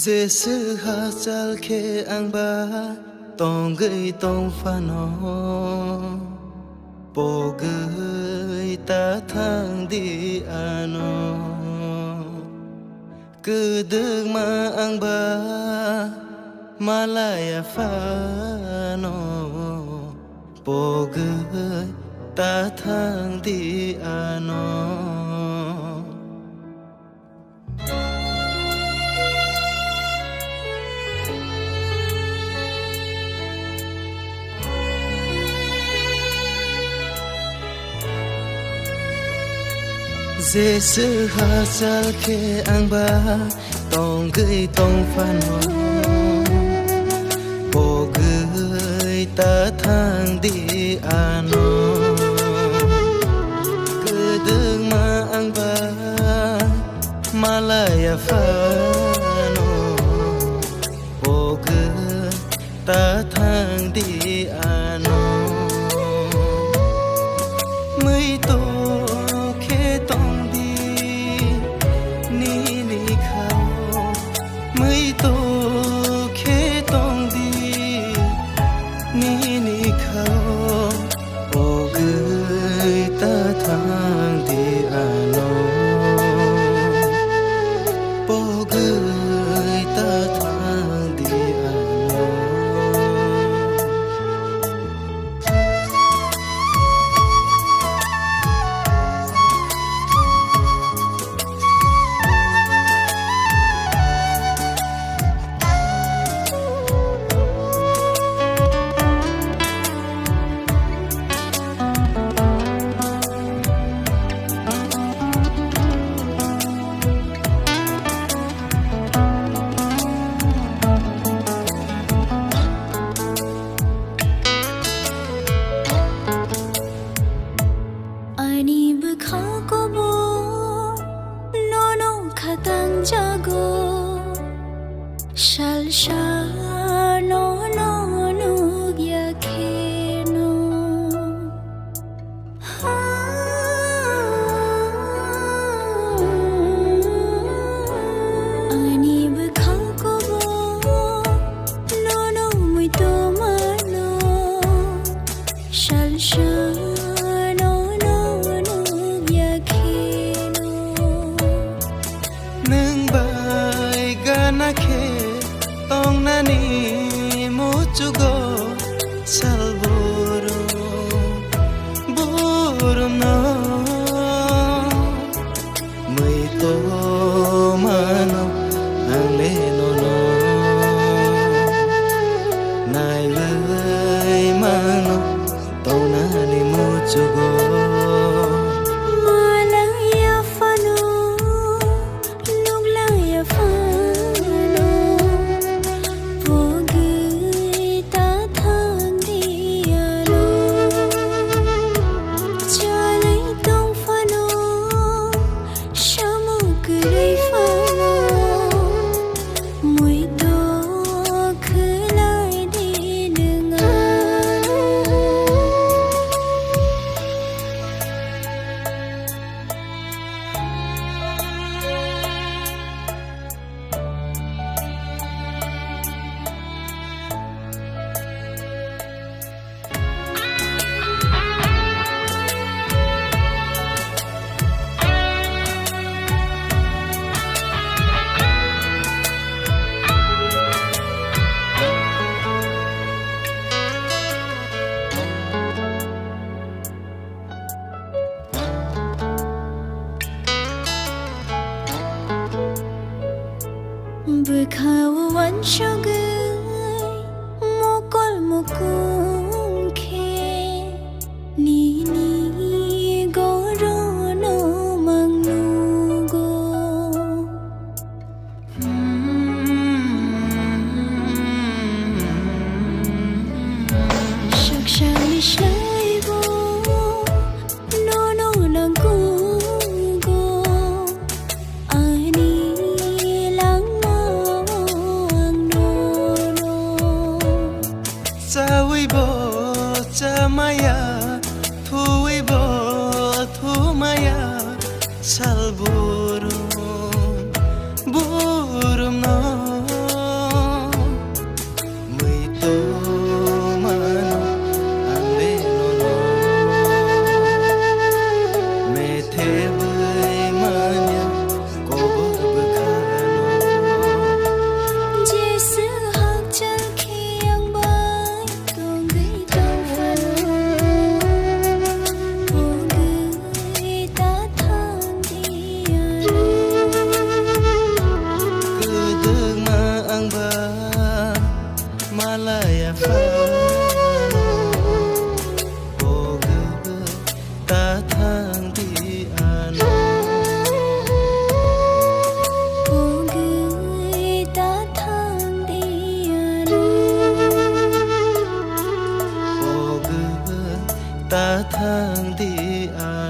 Jesu hasal ke angba tong gei tong phano po gei ta thang di ano cứ đừng mà angba malaya phano po gei ta thang di ano Jesu hasal ke angba tong gei tong phano po gei ta thang di ano cứ đừng mà angba malaya phano po gei ta thang di ano mới to mới tô khế tông đi ni khao ô gửi ta thang đi ano ô gửi ta thang đi ano jago shal shal no no no ya keno ani bkhal ko bo no no mui to mano shal shal tong nani muchugo salboro boro no mui to mano ale no no nai lai mano tong nani muchugo Bkhao wan shogai mokol mokung khe ni goro no mangnu go shak shali shlai bo no no lang go Maya thui bo thu maya salburu burum no ta thang đi à